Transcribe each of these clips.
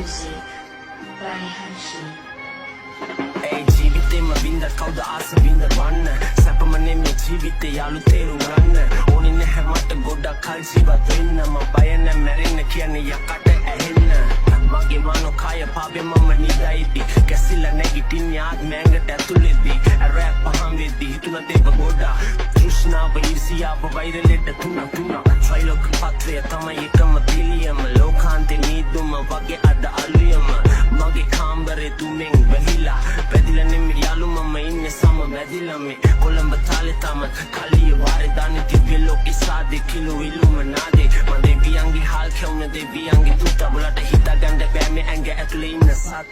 Music by Hanshi. Hey, ජීවිතේ මවින්ද කවුද ආස වින්ද වන්න සැපමනේ මේ ජීවිතේ යාළු තේරුම් ගන්න ඕනේ නැහැ මට ගොඩක් කල් ජීවත් වෙන්න මම බය නැ මැරෙන්න කියන්නේ යකට ඇහෙන්න මගේ මනෝ කය පාබේ මම නිදායිති කැසිලා නැගිටින්නේ ආත්මයන්ට ඇතුළේදී රැප් පහම් වෙද්දී හිතුණ දේව ගොඩක් තෘෂ්ණාව ඊර්ෂියාව වෛරලෙට තුනක් ත්‍රිලෝක පත්‍රය තමයි එකම පිළියම ලෝකාන්තේ නීදුම වගේ අද අලුයම මගේ කාමරේ තුමෙන් වැහිලා වැදිලා නෙමෙයි යාළු මම ඉන්නේ සම වැදිලා මේ කොළඹ තාලේ තම කලිය වාරේ දාන්නේ දිව්‍ය ලෝකේ සාදේ කිලෝ ඉලුමනාදේ මම දෙවියන්ගේ හාල් කවුන දෙවියන්ගේ තුතා බලට හිතා ගන්න බෑ මේ ඇඟ ඇතුලේ ඉන්න සතා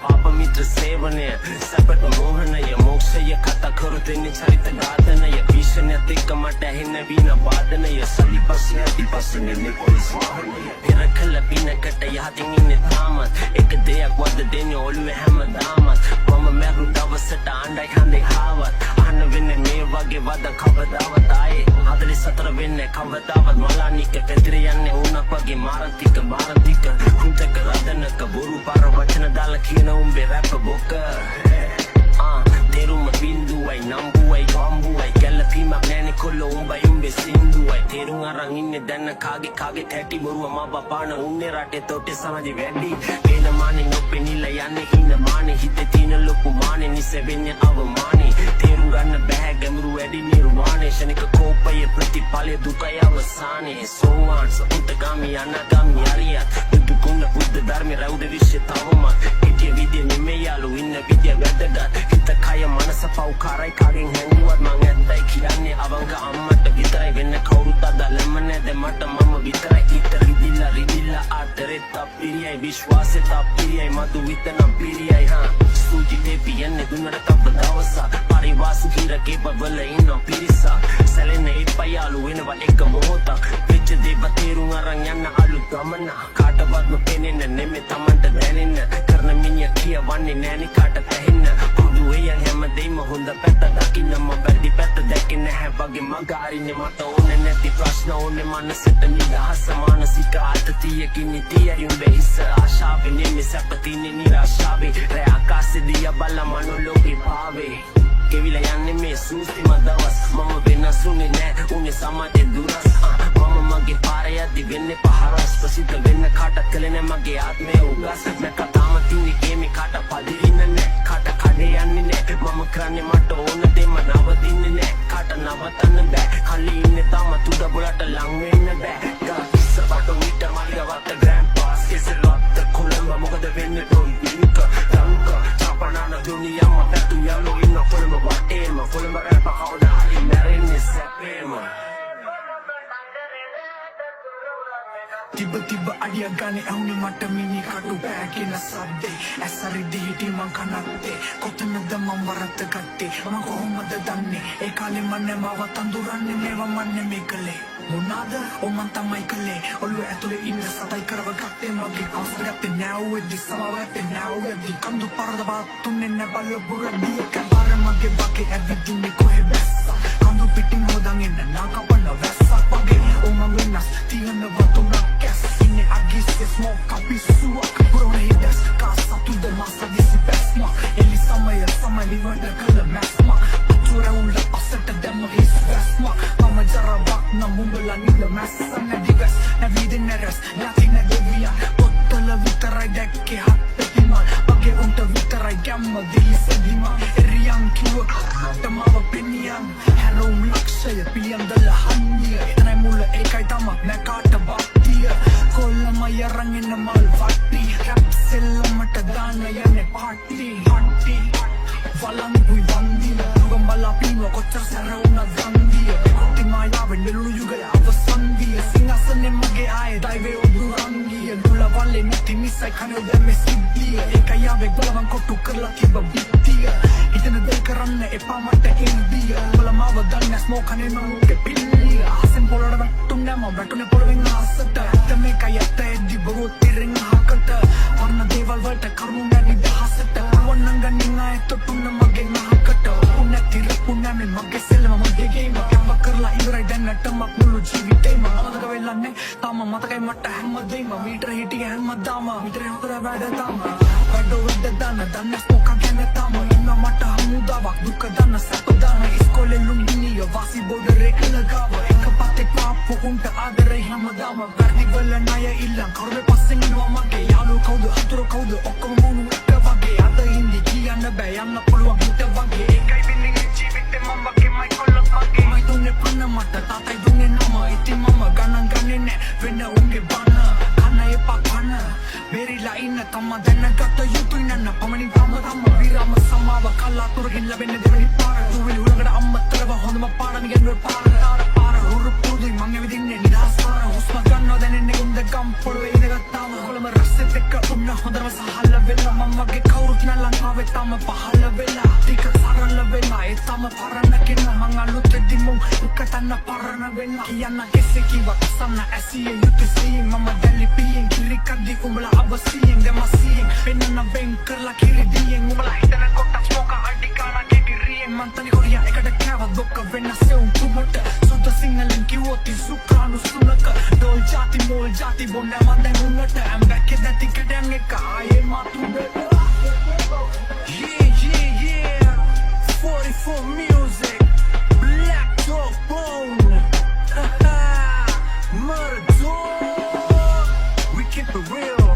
පාප මිත්‍ර සේවනය සැපට මෝහනය මොක්ෂය කතා කරු දෙන්නේ චරිත ඝාතනය විශ්ණයත් එක්ක මට ඇහෙන වීණ වාදනය සලිපස්සේ ඇතිපස්සේ නේ පොලිස් වාහනය පෙරකල පිනකට යහතින් ඉන්නේ තාමත් එක දෙයක් වද දෙන්නේ ඔළුවේ හැමදාමත් මම මැරු දවසට ආණ්ඩයි හන්දේ හාවත් අහන්න වෙන්නේ මේ වගේ වද කවදාවත් ආයේ 44 වෙන්නේ කවදාවත් මලානික පෙතර යන්නේ උණක් වගේ මාරන්තික හුන්තක රදනක බොරු පාර වචන දාලා කියන උඹේ රැප් බොක තේරුම බින්දුවයි නම්බුවයි ගම්බුවයි ගැලපීමක් නෑනේ කොල්ලෝ උඹයි උඹේ සින්දුවයි තේරුම් අරන් ඉන්නේ දැන්න කාගේ තැටි බොරුව මා බපාන උන්නේ රටේ තොටේ සමාජි වැඩි පේන මානේ නොපෙනිලා යන්නේ හින මානේ හිතේ තියෙන ලොකු මානේ නිසෙවෙන්නේ අවමානේ තේරුම් ගන්න බෑ ගැඹුරු වැඩි නිර්වාණය ශනික කෝපයේ ප්‍රතිඵලය දුකයි අවසානේ සෝවාන් සුත්තගාමි අනාගාමි අරියත් බුදුගුණ බුද්ධ ධර්මයේ රෞද්‍ර විශ්ය තවමත් හිටිය විදිය නෙමෙයි යාළු ඉන්න විදිය වැදගත් හිත කය මනස පව්කාරයි කාගෙන් හැංගුවත් මං ඇත්තයි කියන්නේ අවංක අම්මට විතරයි වෙන්න කවුරුත් අදලම නැද මට මම විතරයි හිත රිදිලා ආතරේ තප්පිරියයි විශ්වාසෙ තප්පිරියයි මතු විතනම් පිරියයි හා සූජි දෙපියන්නේ දුන්නට තව දවසක් පරිවාසු හිරකේ බබල ඉන්න පිරිසක් සැලෙන්නේ එපා යාළු වෙනවා එක මොහොතක් වෙච්ච දේව තේරුම් අරන් යන්න අලුත් ගමන කාටවත්ම පෙනෙන්න නෙමෙයි Tamanට දැනෙන්න කරන මිනිහ කියවන්නේ නෑනේ කාට තැහෙන්න පුදු එයන් හැමදේම හොඳ පැත්ත දකින්න මම බැරි පැත්ත දැකේ නැහැ වගේ මග අරින්නේ මට ඕනේ නැති ප්‍රශ්න ඕනේ මනසට නිදහස මානසික ආතතියකින් ඉතියි උඹේ හිස ආශාවෙන් නෙමෙයි සැපතින්නේ නිරාශාවේ රෑ ආකාශේ දිය බල මනෝලෝකේ පාවේ කෙවිලා යන්නේ මේ සූස්ති මදවස් මම වෙනසුනේ නෑ උනේ සමාජේ දුරස් මම මගේ පාරේ යද්දි වෙන්නේ පහරස් ප්‍රසිද්ධ වෙන්න කාටත් කලේ නෑ මගේ ආත්මය උගස් මම කතාම තින්නේ ගේමේ කාට පදිරින්න නෑ කාට කඩේ යන්නේ නෑ මම කරන්නේ මට ඕන දෙම නවතින්නේ නෑ කාට නවතන්න බෑ කලි ඉන්නේ තාම තුඩ බොලට ලං වෙන්න බෑ ගාස්ස බඩ මිට මල්ගවත් ග්‍රෑන්ඩ් පාස් කෙසලොත් කොළඹ මොකද වෙන්නේ ඩොන් බින්ක රංක චපනාන දුනියම පැතු යලෝ ඉන්න කොළඹ වටේම කොළඹ රැප කවුද හරි මැරෙන්නේ සැපේම තිබ අඩිය ගානේ ඇහුනේ මට මිනි කටු බෑගෙන සද්දේ ඇසරිදි හිටි මං කනත්තේ කොතනද මං වරද්ද ගත්තේ මං කොහොමද දන්නේ ඒ කාලේ මන්නේ මාව තඳුරන්නේ මේව මන්නේ මේකලේ මොනවාද ඔමන් තමයි කලේ ඔළුව ඇතුලේ ඉන්න සතයි කරව ගත්තේ මගේ අවසර ගත්තේ නැවුවේදි සමාවත්තේ නැවුවේදි කඳු පාරද බාතුන්නේ නැබල බුරදී කපාර මගේ වගේ ඇවිදින්නේ කොහෙ බැස්සා කඳු පිටින් හොදන් එන්න නාකපන්න වැස්සක් වගේ ඔමන් වෙනස් තියන්න වතුරක් Inne agisse smoke pisua Brone hidas casa tudo massa desse pesma Ele sama livanda kala mesma Atura ulla passata demo his vesma Mama jarabak na mumbala nila massa Na digas na vida neres Lati na devia Bottala vitarai dekke hatta timal Bage unta vitarai gamma dili sedima Eriang kiwa Tamawa peniang Harom lakshaya piliang dala hanya Tanay mula ekay tama Nakata baktiya Kollama yarangin na malvati Kapsela mata dana yane party Walang bui bandila Lugang balapino kochar sarauna zandia Kuti mayawe niluyugay avasandia Singasan mage aaye daive odurangia Lula vale niti misai khane udame siddhiya Eka yawe galavan kottu karla thiba bittiya Itana del karanna epa mata indiya Balamawa danna smoke khane namuke pilliya Asen polada vattunna ma vatune polaven asata Tame kayatta eddi bogotiring hakata Varna deval valta karmu nadi dahasata Wannanga ninga etottunna mage nahakata Punna tira punna me mage selma mage game Kamba karla irai danna නැටමක් මුළු ජීවිතේම අමතක වෙලා නැහැ තාම මතකයි මට හැමදේම මීටර හිටිය හැමදාම මීටර හතර වැඩ තාම වැඩ දන්න ස්මෝක ගැන තාම ඉන්න මට හමුදාවක් දුක දන්න සැප දන්න ඉස්කෝලේ ලුම්බිනිය වාසි බෝඩර් එක ලගාව එක පතේ පාප්පු උන්ට ආදරේ හැමදාම වැඩි වල ණය ඉල්ලන් කරුවේ පස්සෙන් ඉනවා මගේ යාළුවෝ කවුද හතුරු කවුද ඔක්කොම මොනු එක වගේ අද ඉඳි කියන්න බෑ යන්න පුළුවන් හිත වගේ ඒකයි විඳින්නේ ජීවිතේ මම වගේ මයිකොල්ල වගේ මයි දුන්නේ පන්න මට තාතයි දුන්නේ නම ඉතින් මම ගණන් ගන්නේ නෑ වෙන උන්ගේ බන කන එපා කන බෙරිලා ඉන්න තම දැනගත යුතුයි නන්න පමණින් තම විරාම සමාව කලාතුරකින් ලැබෙන්නේ දෙවෙනි පාර දුවිලි උලකට අම්මතරව හොඳම පාඩම ගෙන්වර පාර හුරු පුදුයි මං ඇවිදින්නේ නිදහස් පාර හුස්ම ගන්නවා දැනෙන්නේ උන්ද ගම් පොළවේ ඉඳගත්තාම කොළම රස්සෙත් එක්ක උන්න හොඳම සහල වෙලා මම වගේ කවුරුත් නෑ ලංකාවේ තම පහළ වෙලා ටික සරල වෙලා ඒ තම පරණ කෙන මං අලුත් වෙද්දි මුන් දුකතන්න පරණ වෙන්න කියන්න කෙසේ කිව්වත් සම්න ඇසියේ යුතුයි මම දැලි පියෙන් කිරිකද්දි උඹලා අවසියෙන් දෙමසියෙන් පෙන්නන බෙන් කරලා කිරිදියෙන් උඹලා හිතන කොට ස්මෝක අඩි කාලා කිරියෙන් මන් තනි කොරියා එකට කෑව දුක වෙනස් උන් කුමට සුද්ධ සිංහලෙන් කිව්වොත් සුක්‍රාණු සුනක ඩෝල් ජාති මෝල් ජාති බොන්න මන් දැන් උන්නට I'm back in that ටිකටන් එක ආයේ මාතුඩ Yeah 44 music Black Dog Bone Murder Dog We keep it real